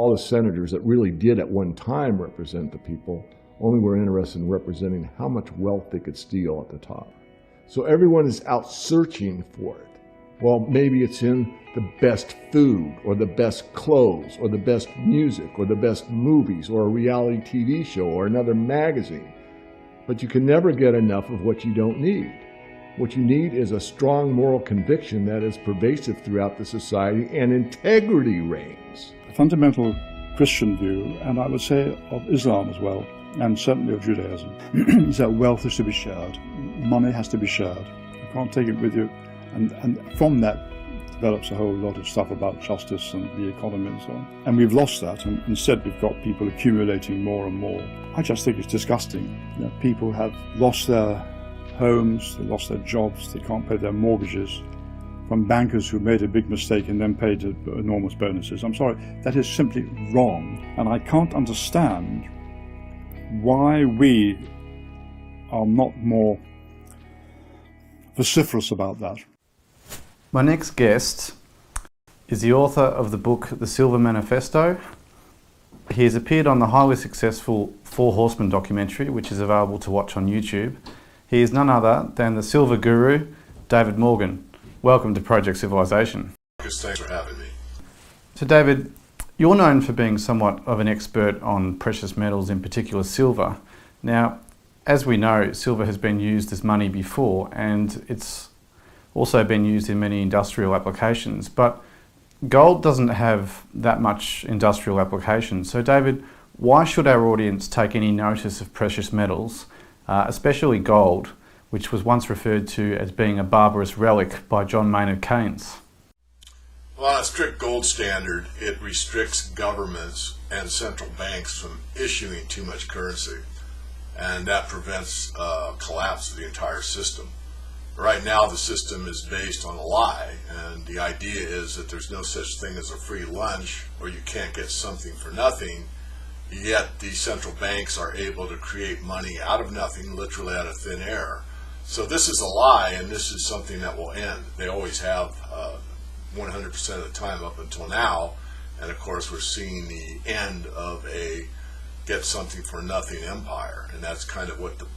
all the senators that really did at one time represent the people only were interested in representing how much wealth they could steal at the top. So everyone is out searching for it. Well, maybe it's in the best food, or the best clothes, or the best music, or the best movies, or a reality TV show, or another magazine. But you can never get enough of what you don't need. What you need is a strong moral conviction that is pervasive throughout the society, and integrity reigns. The fundamental Christian view, and I would say of Islam as well, and certainly of Judaism, is that wealth is to be shared. Money has to be shared. You can't take it with you. And from that develops a whole lot of stuff about justice and the economy and so on. And we've lost that, and instead we've got people accumulating more and more. I just think it's disgusting. You know, people have lost their homes, they lost their jobs, they can't pay their mortgages from bankers who made a big mistake and then paid enormous bonuses. I'm sorry, that is simply wrong. And I can't understand why we are not more vociferous about that. My next guest is the author of the book The Silver Manifesto. He has appeared on the highly successful Horseman documentary, which is available to watch on YouTube. He is none other than the Silver Guru, David Morgan. Welcome to Project Civilization. Thanks for having me. So David, you're known for being somewhat of an expert on precious metals, in particular silver. Now, as we know, silver has been used as money before, and it's also been used in many industrial applications, but gold doesn't have that much industrial application. So David, why should our audience take any notice of precious metals, especially gold, which was once referred to as being a barbarous relic by John Maynard Keynes? Well, on a strict gold standard, it restricts governments and central banks from issuing too much currency, and that prevents collapse of the entire system. Right now, the system is based on a lie, and the idea is that there's no such thing as a free lunch, or you can't get something for nothing, yet the central banks are able to create money out of nothing, literally out of thin air. So this is a lie, and this is something that will end. They always have 100% of the time up until now, and of course we're seeing the end of a get something for nothing empire, and that's kind of what the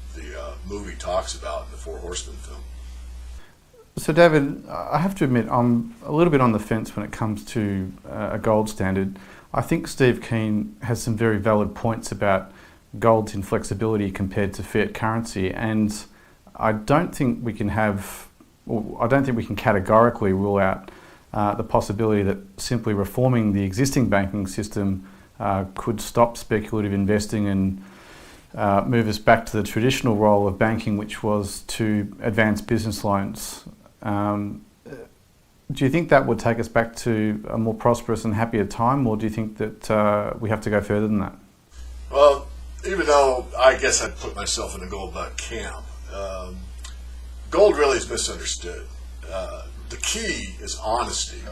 movie talks about in the Four Horsemen film. So David, I have to admit I'm a little bit on the fence when it comes to a gold standard. I think Steve Keen has some very valid points about gold's inflexibility compared to fiat currency, and I don't think we can categorically rule out the possibility that simply reforming the existing banking system could stop speculative investing and move us back to the traditional role of banking, which was to advance business loans. Do you think that would take us back to a more prosperous and happier time, or do you think that we have to go further than that? Well, even though I guess I'd put myself in the gold bug camp, gold really is misunderstood. The key is honesty.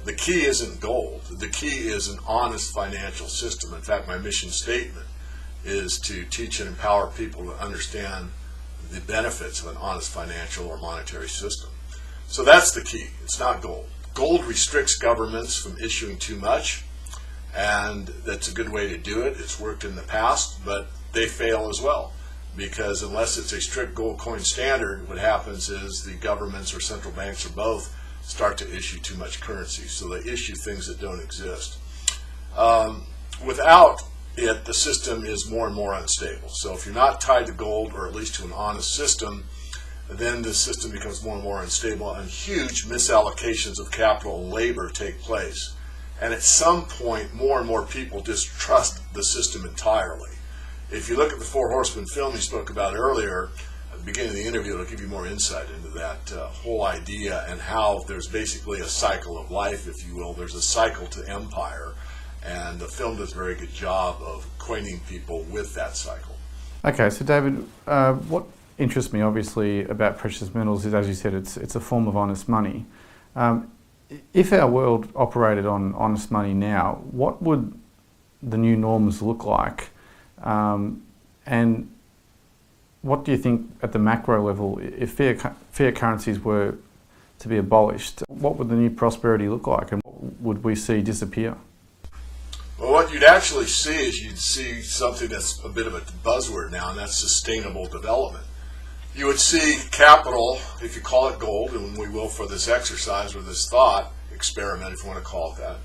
The key isn't gold. The key is an honest financial system. In fact, my mission statement is to teach and empower people to understand the benefits of an honest financial or monetary system. So that's the key. It's not gold. Gold restricts governments from issuing too much, and that's a good way to do it. It's worked in the past, but they fail as well, because unless it's a strict gold coin standard, what happens is the governments or central banks or both start to issue too much currency, so they issue things that don't exist. Without it, the system is more and more unstable. So if you're not tied to gold, or at least to an honest system, then the system becomes more and more unstable, and huge misallocations of capital and labor take place. And at some point, more and more people distrust the system entirely. If you look at the Four Horsemen film you spoke about earlier, at the beginning of the interview, it'll give you more insight into that whole idea, and how there's basically a cycle of life, if you will. There's a cycle to empire, and the film does a very good job of acquainting people with that cycle. Okay, so David, what interests me obviously about precious metals is, as you said, it's a form of honest money. If our world operated on honest money now, what would the new norms look like? And what do you think at the macro level, if fiat currencies were to be abolished, what would the new prosperity look like, and what would we see disappear? Well, what you'd actually see is you'd see something that's a bit of a buzzword now, and that's sustainable development. You would see capital, if you call it gold, and we will for this exercise or this thought experiment, if you want to call it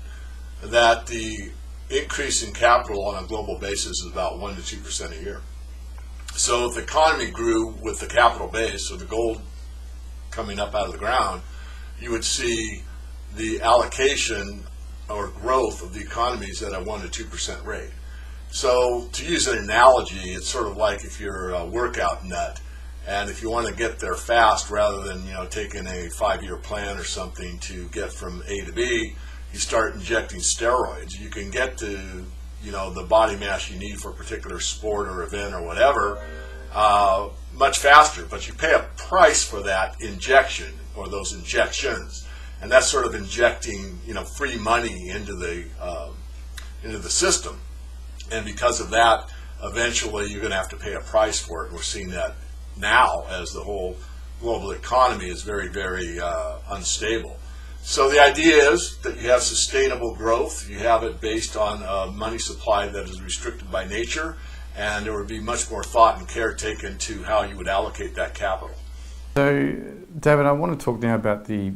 that the increase in capital on a global basis is about 1 to 2% a year. So if the economy grew with the capital base, so the gold coming up out of the ground, you would see the allocation or growth of the economies at a 1 to 2% rate. So to use an analogy, it's sort of like if you're a workout nut, and if you want to get there fast rather than taking a 5-year plan or something to get from A to B, you start injecting steroids. You can get to the body mass you need for a particular sport or event or whatever much faster, but you pay a price for that injection or those injections, and that's sort of injecting free money into the system, and because of that, eventually you're going to have to pay a price for it. And we're seeing that now as the whole global economy is very, very unstable. So the idea is that you have sustainable growth. You have it based on a money supply that is restricted by nature, and there would be much more thought and care taken to how you would allocate that capital. So, David, I want to talk now about the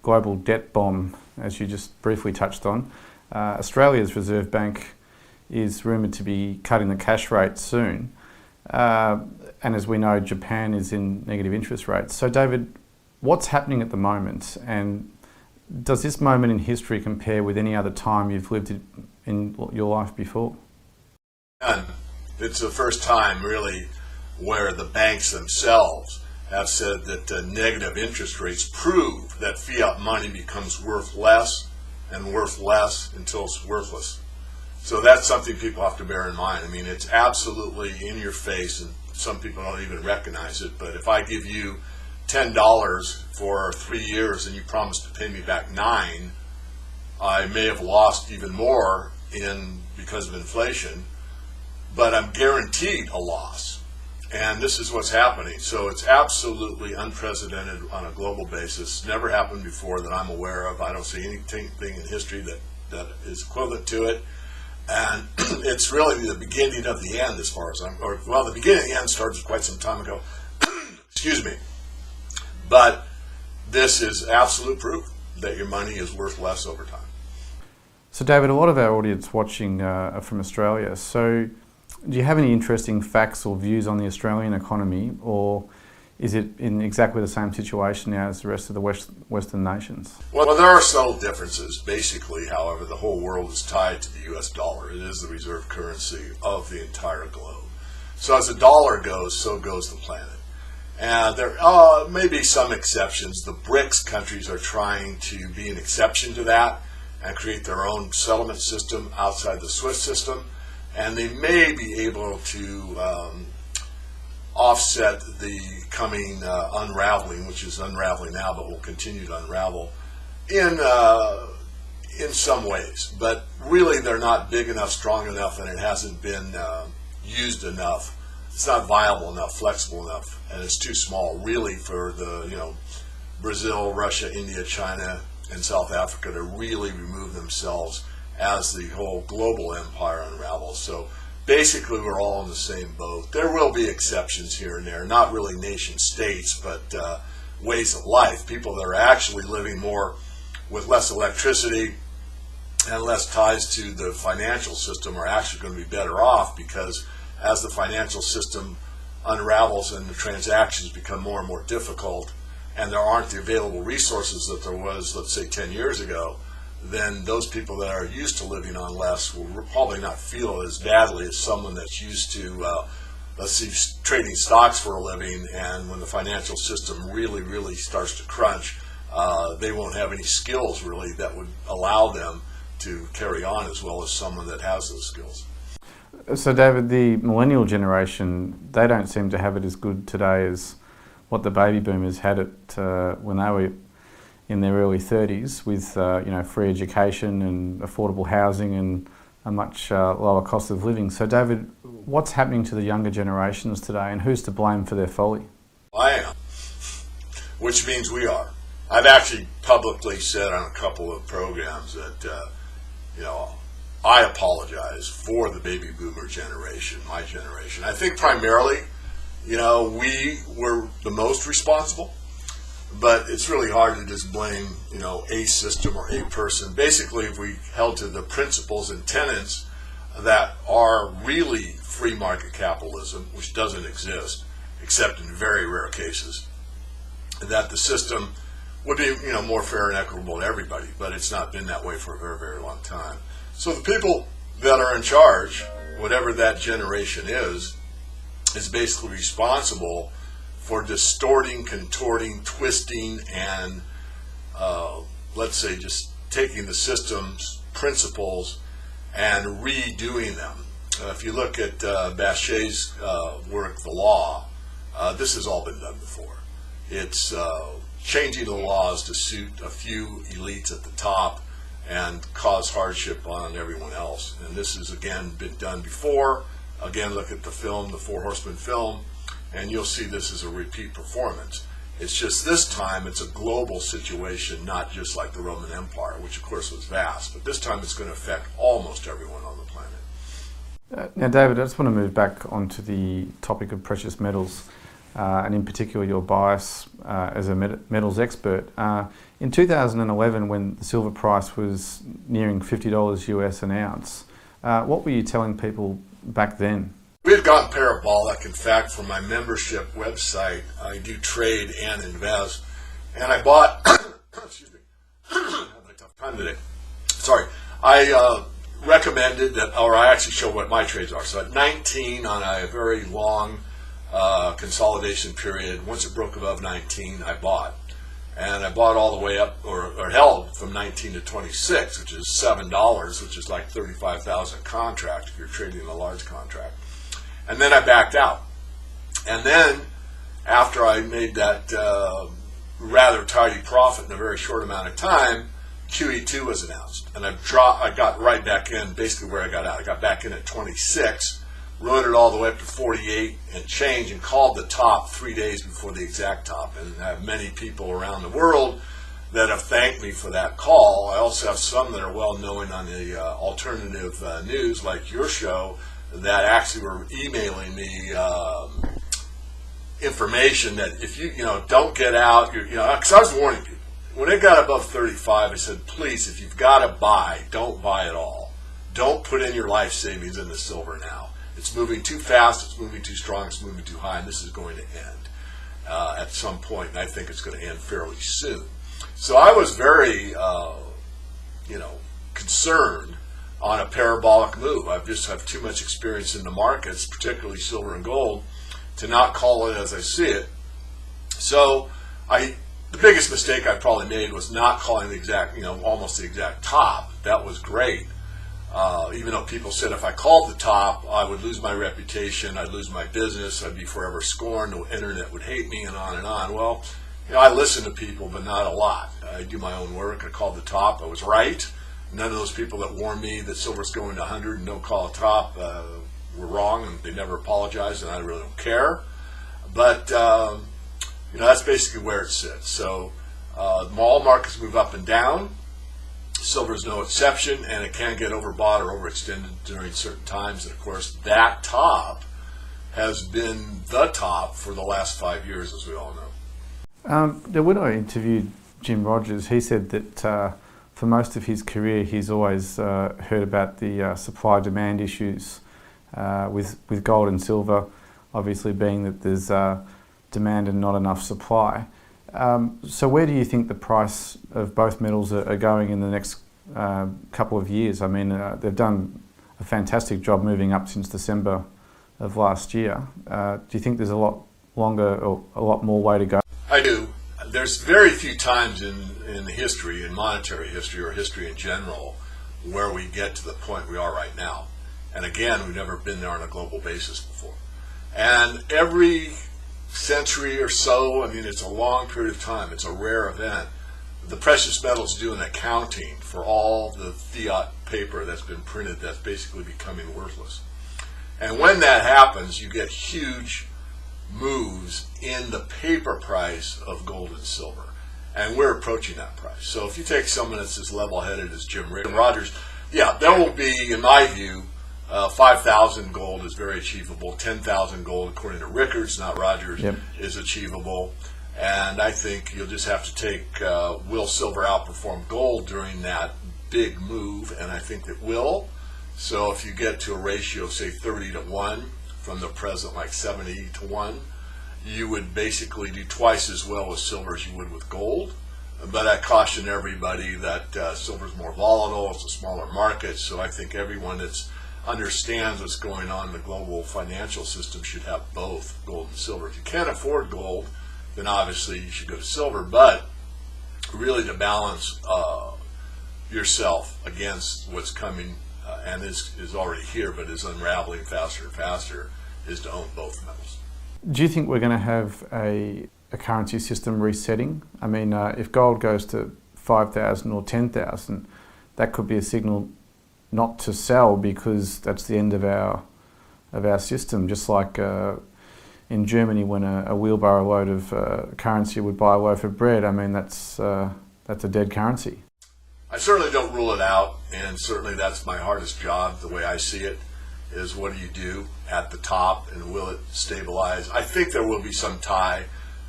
global debt bomb, as you just briefly touched on. Australia's Reserve Bank is rumoured to be cutting the cash rate soon. And as we know, Japan is in negative interest rates. So, David, what's happening at the moment? And does this moment in history compare with any other time you've lived in your life before? And it's the first time, really, where the banks themselves have said that negative interest rates prove that fiat money becomes worth less and worth less until it's worthless. So that's something people have to bear in mind. I mean, it's absolutely in your face, and some people don't even recognize it. But if I give you $10 for 3 years and you promise to pay me back $9, I may have lost even more because of inflation, but I'm guaranteed a loss. And this is what's happening. So it's absolutely unprecedented on a global basis. Never happened before that I'm aware of. I don't see anything in history that is equivalent to it. And it's really the beginning of the end as far as the beginning of the end started quite some time ago. Excuse me. But this is absolute proof that your money is worth less over time. So, David, a lot of our audience watching are from Australia. So, do you have any interesting facts or views on the Australian economy, or is it in exactly the same situation now as the rest of the Western nations? Well, there are subtle differences. Basically, however, the whole world is tied to the U.S. dollar. It is the reserve currency of the entire globe. So as the dollar goes, so goes the planet. And there may be some exceptions. The BRICS countries are trying to be an exception to that and create their own settlement system outside the SWIFT system. And they may be able to offset the coming unraveling, which is unraveling now, but will continue to unravel in some ways. But really, they're not big enough, strong enough, and it hasn't been used enough. It's not viable enough, flexible enough, and it's too small, really, for the Brazil, Russia, India, China, and South Africa to really remove themselves as the whole global empire unravels. So basically, we're all in the same boat. There will be exceptions here and there, not really nation states, but ways of life. People that are actually living more with less electricity and less ties to the financial system are actually going to be better off, because as the financial system unravels and the transactions become more and more difficult, and there aren't the available resources that there was, let's say, 10 years ago, then those people that are used to living on less will probably not feel as badly as someone that's used to, let's see, trading stocks for a living, and when the financial system really, really starts to crunch, they won't have any skills, really, that would allow them to carry on as well as someone that has those skills. So, David, the millennial generation, they don't seem to have it as good today as what the baby boomers had it when they were in their early 30s, with free education and affordable housing and a much lower cost of living. So, David, what's happening to the younger generations today, and who's to blame for their folly? I am, which means we are. I've actually publicly said on a couple of programs that I apologize for the baby boomer generation, my generation. I think primarily, we were the most responsible, but it's really hard to just blame, a system or a person. Basically, if we held to the principles and tenets that are really free market capitalism, which doesn't exist, except in very rare cases, that the system would be, more fair and equitable to everybody, but it's not been that way for a very, very long time. So the people that are in charge, whatever that generation is basically responsible for distorting, contorting, twisting, and let's say just taking the system's principles and redoing them. If you look at Bachet's work, The Law, this has all been done before. It's changing the laws to suit a few elites at the top and cause hardship on everyone else. And this has, again, been done before. Again, look at the film, the Four Horseman film, and you'll see this as a repeat performance. It's just this time it's a global situation, not just like the Roman Empire, which of course was vast, but this time it's going to affect almost everyone on the planet. Now, David, I just want to move back onto the topic of precious metals, and in particular your bias as a metals expert. In 2011, when the silver price was nearing $50 US an ounce, what were you telling people back then? We had gone parabolic. In fact, for my membership website, I do trade and invest, and I bought, excuse me, I'm having a tough time today. Sorry. I recommended that, or I actually show what my trades are. So at 19 on a very long consolidation period, once it broke above 19, I bought. And I bought all the way up, or held from 19 to 26, which is $7, which is like 35,000 contract if you're trading a large contract. And then I backed out. And then, after I made that rather tidy profit in a very short amount of time, QE2 was announced. And I got right back in, basically where I got out. I got back in at 26, rode it all the way up to 48 and change, and called the top 3 days before the exact top. And I have many people around the world that have thanked me for that call. I also have some that are well known on the alternative news, like your show, that actually were emailing me information that if you don't get out, because I was warning people. When it got above 35, I said, please, if you've got to buy, don't buy at all. Don't put in your life savings in the silver now. It's moving too fast, it's moving too strong, it's moving too high, and this is going to end at some point, and I think it's going to end fairly soon. So I was very, concerned on a parabolic move. I just have too much experience in the markets, particularly silver and gold, to not call it as I see it. So the biggest mistake I probably made was not calling the exact, almost the exact top. That was great. Even though people said if I called the top, I would lose my reputation, I'd lose my business, I'd be forever scorned, the internet would hate me, and on and on. Well, I listen to people, but not a lot. I do my own work. I called the top. I was right. None of those people that warned me that silver's going to 100 and don't call a top were wrong, and they never apologized, and I really don't care. But that's basically where it sits. So all markets move up and down. Silver is no exception, and it can get overbought or overextended during certain times. And of course, that top has been the top for the last 5 years, as we all know. When I interviewed Jim Rogers, he said that for most of his career, he's always heard about the supply-demand issues with gold and silver, obviously being that there's demand and not enough supply. So where do you think the price of both metals are going in the next couple of years? I mean, they've done a fantastic job moving up since December of last year. Do you think there's a lot longer or a lot more way to go? I do. There's very few times in history, in monetary history or history in general, where we get to the point we are right now. And again, we've never been there on a global basis before. And every century or so, it's a long period of time, it's a rare event, the precious metals do an accounting for all the fiat paper that's been printed that's basically becoming worthless. And when that happens, you get huge moves in the paper price of gold and silver. And we're approaching that price. So if you take someone that's as level-headed as Jim Rogers, yeah, there will be, in my view, 5,000 gold is very achievable. 10,000 gold, according to Rickards, not Rogers, Yep. is achievable. And I think you'll just have to take, will silver outperform gold during that big move? And I think it will. So if you get to a ratio of, say, 30 to 1 from the present, like 70 to 1, you would basically do twice as well with silver as you would with gold. But I caution everybody that silver is more volatile, it's a smaller market, so I think everyone that understands what's going on in the global financial system should have both gold and silver. If you can't afford gold, then obviously you should go to silver, but really to balance yourself against what's coming and is already here but is unraveling faster and faster, is to own both metals. Do you think we're going to have a currency system resetting? I mean, if gold goes to 5,000 or 10,000, that could be a signal not to sell because that's the end of our system. Just like in Germany, when a wheelbarrow load of currency would buy a loaf of bread, I mean that's a dead currency. I certainly don't rule it out, and certainly that's my hardest job. The way I see it is, what do you do at the top, and will it stabilize? I think there will be some tie.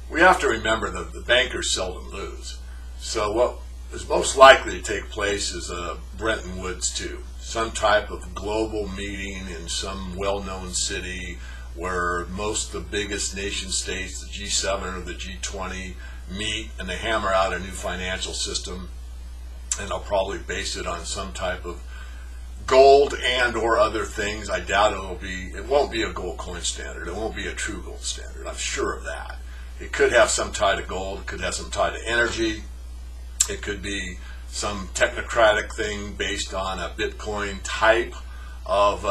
We have to remember that the bankers seldom lose. So what is most likely to take place is a Bretton Woods 2, some type of global meeting in some well-known city where most of the biggest nation states, the G7 or the G20, meet and they hammer out a new financial system, and they'll probably base it on some type of gold and or other things. I doubt it won't be a gold coin standard. It won't be a true gold standard. I'm sure of that. It could have some tie to gold. It could have some tie to energy. It could be some technocratic thing based on a Bitcoin type of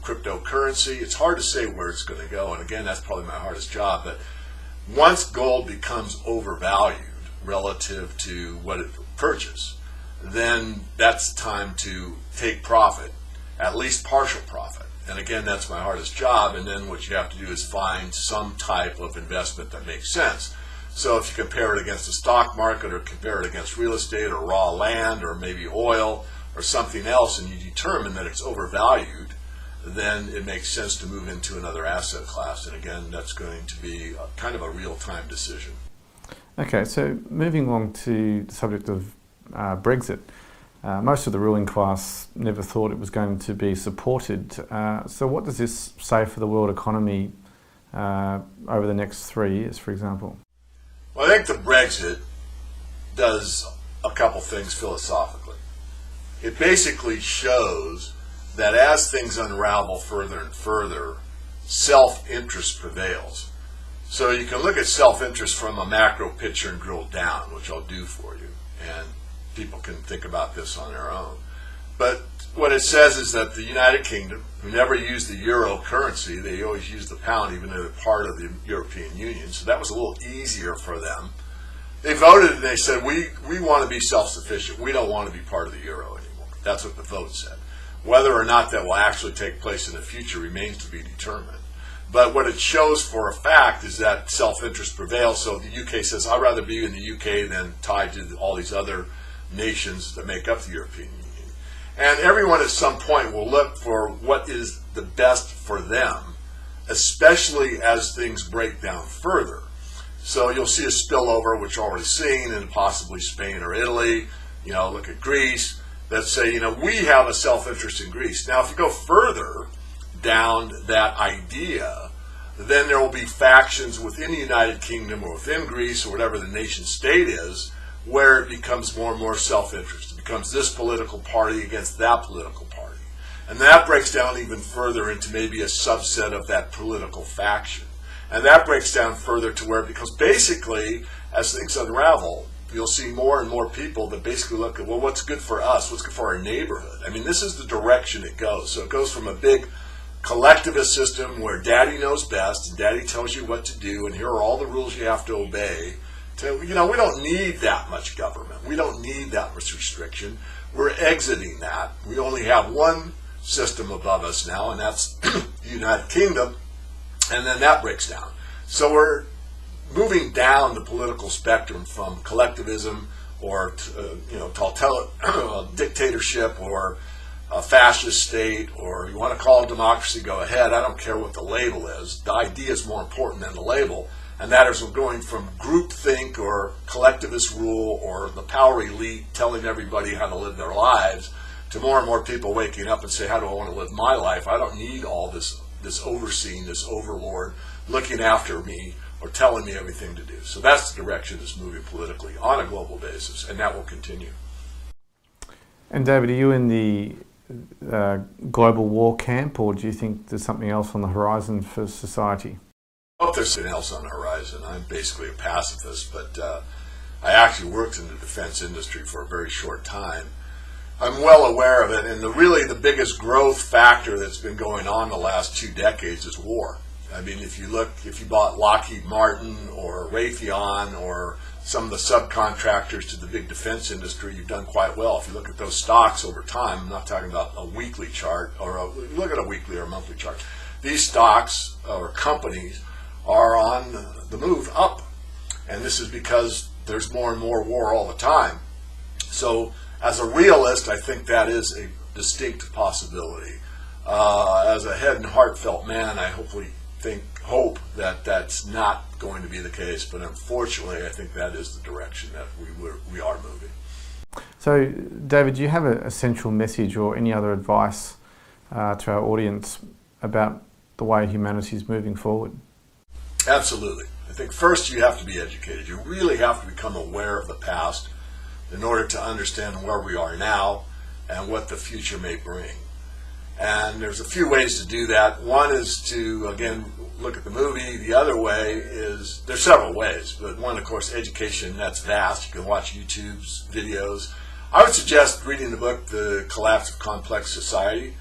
cryptocurrency. It's hard to say where it's going to go. And again, that's probably my hardest job. But once gold becomes overvalued relative to what it purchased, then that's time to take profit, at least partial profit. And again, that's my hardest job. And then what you have to do is find some type of investment that makes sense. So if you compare it against the stock market, or compare it against real estate or raw land or maybe oil or something else, and you determine that it's overvalued, then it makes sense to move into another asset class. And again, that's going to be kind of a real-time decision. Okay, so moving along to the subject of Brexit. Most of the ruling class never thought it was going to be supported. So what does this say for the world economy over the next 3 years, for example? Well, I think the Brexit does a couple things philosophically. It basically shows that as things unravel further and further, self-interest prevails. So you can look at self-interest from a macro picture and drill down, which I'll do for you, and people can think about this on their own. But what it says is that the United Kingdom, who never used the euro currency, they always used the pound even though they're part of the European Union, so that was a little easier for them. They voted and they said, we want to be self-sufficient. We don't want to be part of the euro anymore. That's what the vote said. Whether or not that will actually take place in the future remains to be determined. But what it shows for a fact is that self-interest prevails. So the UK says, I'd rather be in the UK than tied to all these other nations that make up the European Union. And everyone at some point will look for what is the best for them, especially as things break down further. So you'll see a spillover, which we're already seeing, in possibly Spain or Italy. Look at Greece, that say, we have a self-interest in Greece. Now, if you go further down that idea, then there will be factions within the United Kingdom or within Greece or whatever the nation state is, where it becomes more and more self-interest. It becomes this political party against that political party. And that breaks down even further into maybe a subset of that political faction. And that breaks down further to where it becomes basically, as things unravel, you'll see more and more people that basically look at, well, what's good for us? What's good for our neighborhood? I mean, this is the direction it goes. So it goes from a big collectivist system where daddy knows best and daddy tells you what to do and here are all the rules you have to obey, to, we don't need that much government. We don't need that much restriction. We're exiting that. We only have one system above us now, and that's the United Kingdom, and then that breaks down. So we're moving down the political spectrum from collectivism or dictatorship or a fascist state, or you want to call it democracy, go ahead. I don't care what the label is. The idea is more important than the label, and that is we're going from groupthink or collectivist rule or the power elite telling everybody how to live their lives to more and more people waking up and say, how do I want to live my life? I don't need all this overseeing, this overlord looking after me or telling me everything to do. So that's the direction it's moving politically on a global basis, and that will continue. And David, are you in the global war camp, or do you think there's something else on the horizon for society? I hope there's something else on the horizon. I'm basically a pacifist, but I actually worked in the defense industry for a very short time. I'm well aware of it, and really the biggest growth factor that's been going on the last 2 decades is war. I mean, if you bought Lockheed Martin or Raytheon or some of the subcontractors to the big defense industry, you've done quite well. If you look at those stocks over time, I'm not talking about a weekly chart, or look at a weekly or a monthly chart. These stocks or companies are on the move up, and this is because there's more and more war all the time. So as a realist, I think that is a distinct possibility. As a head and heartfelt man, I hope that that's not going to be the case, but unfortunately I think that is the direction that we are moving. So David, do you have a central message or any other advice to our audience about the way humanity is moving forward? Absolutely. I think first you have to be educated. You really have to become aware of the past in order to understand where we are now and what the future may bring. And there's a few ways to do that. One is to, again, look at the movie. The other way is, there's several ways, but one, of course, education. That's vast. You can watch YouTube's videos. I would suggest reading the book, The Collapse of Complex Society,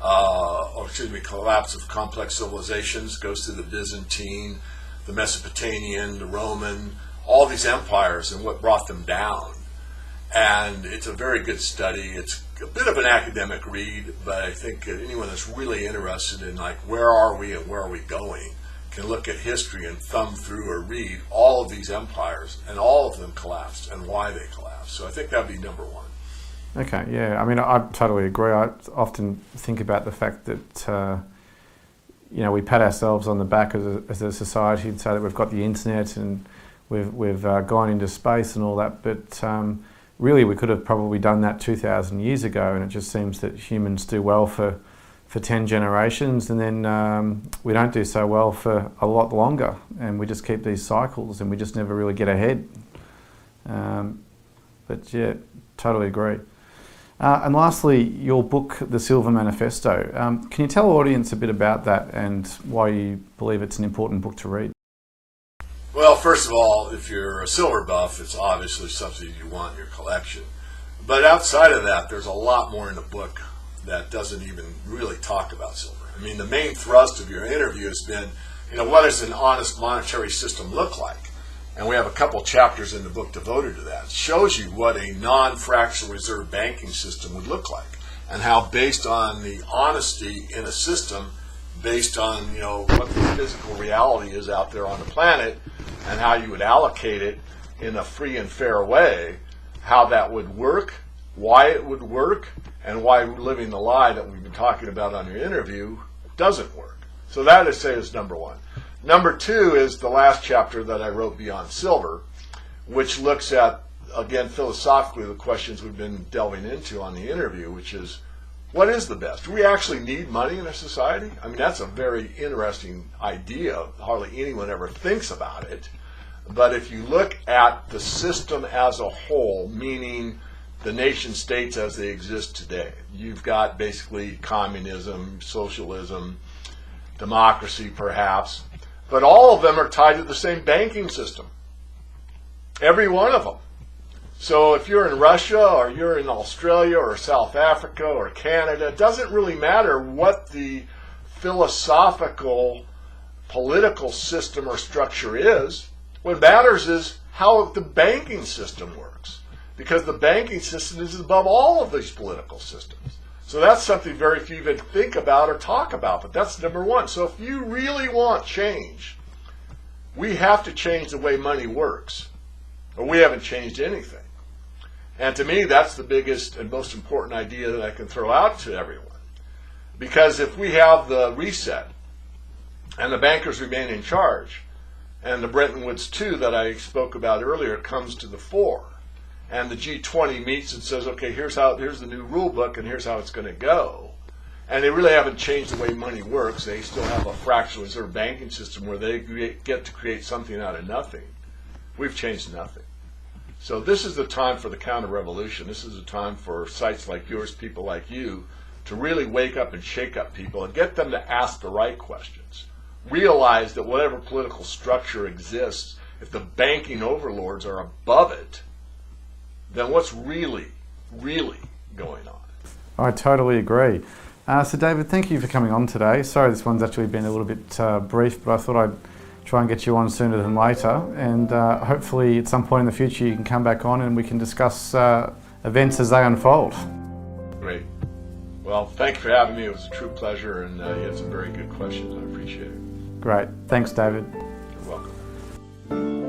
Collapse of Complex Civilizations. Goes through the Byzantine, the Mesopotamian, the Roman, all these empires and what brought them down. And it's a very good study. It's a bit of an academic read, but I think anyone that's really interested in like where are we and where are we going can look at history and thumb through or read all of these empires, and all of them collapsed and why they collapsed. So I think that'd be number one. Okay, yeah. I mean, I totally agree. I often think about the fact that we pat ourselves on the back as a society and say that we've got the internet and we've gone into space and all that, but really, we could have probably done that 2,000 years ago, and it just seems that humans do well for 10 generations, and then we don't do so well for a lot longer, and we just keep these cycles, and we just never really get ahead. But yeah, totally agree. And lastly, your book, The Silver Manifesto. Can you tell our audience a bit about that and why you believe it's an important book to read? Well, first of all, if you're a silver buff, it's obviously something you want in your collection. But outside of that, there's a lot more in the book that doesn't even really talk about silver. I mean, the main thrust of your interview has been, what does an honest monetary system look like? And we have a couple chapters in the book devoted to that. It shows you what a non-fractional reserve banking system would look like, and how based on the honesty in a system, based on what the physical reality is out there on the planet, and how you would allocate it in a free and fair way, how that would work, why it would work, and why living the lie that we've been talking about on your interview doesn't work. So that, I say, is number one. Number two is the last chapter that I wrote, Beyond Silver, which looks at, again, philosophically, the questions we've been delving into on the interview, which is, what is the best? Do we actually need money in a society? I mean, that's a very interesting idea. Hardly anyone ever thinks about it. But if you look at the system as a whole, meaning the nation states as they exist today, you've got basically communism, socialism, democracy perhaps, but all of them are tied to the same banking system. Every one of them. So if you're in Russia or you're in Australia or South Africa or Canada, it doesn't really matter what the philosophical, political system or structure is. What matters is how the banking system works, because the banking system is above all of these political systems. So that's something very few even think about or talk about, but that's number one. So if you really want change, we have to change the way money works, or we haven't changed anything. And to me, that's the biggest and most important idea that I can throw out to everyone. Because if we have the reset, and the bankers remain in charge, and the Bretton Woods 2 that I spoke about earlier comes to the fore, and the G20 meets and says, okay, here's the new rule book, and here's how it's going to go. And they really haven't changed the way money works. They still have a fractional reserve banking system where they get to create something out of nothing. We've changed nothing. So this is the time for the counter-revolution. This is the time for sites like yours, people like you, to really wake up and shake up people and get them to ask the right questions. Realize that whatever political structure exists, if the banking overlords are above it, then what's really going on? I totally agree. So David, thank you for coming on today. Sorry this one's actually been a little bit brief, but I thought I'd try and get you on sooner than later, and hopefully at some point in the future you can come back on and we can discuss events as they unfold. Great. Well, thank you for having me. It was a true pleasure, and you had some very good questions. I appreciate it. Great. Thanks, David. You're welcome.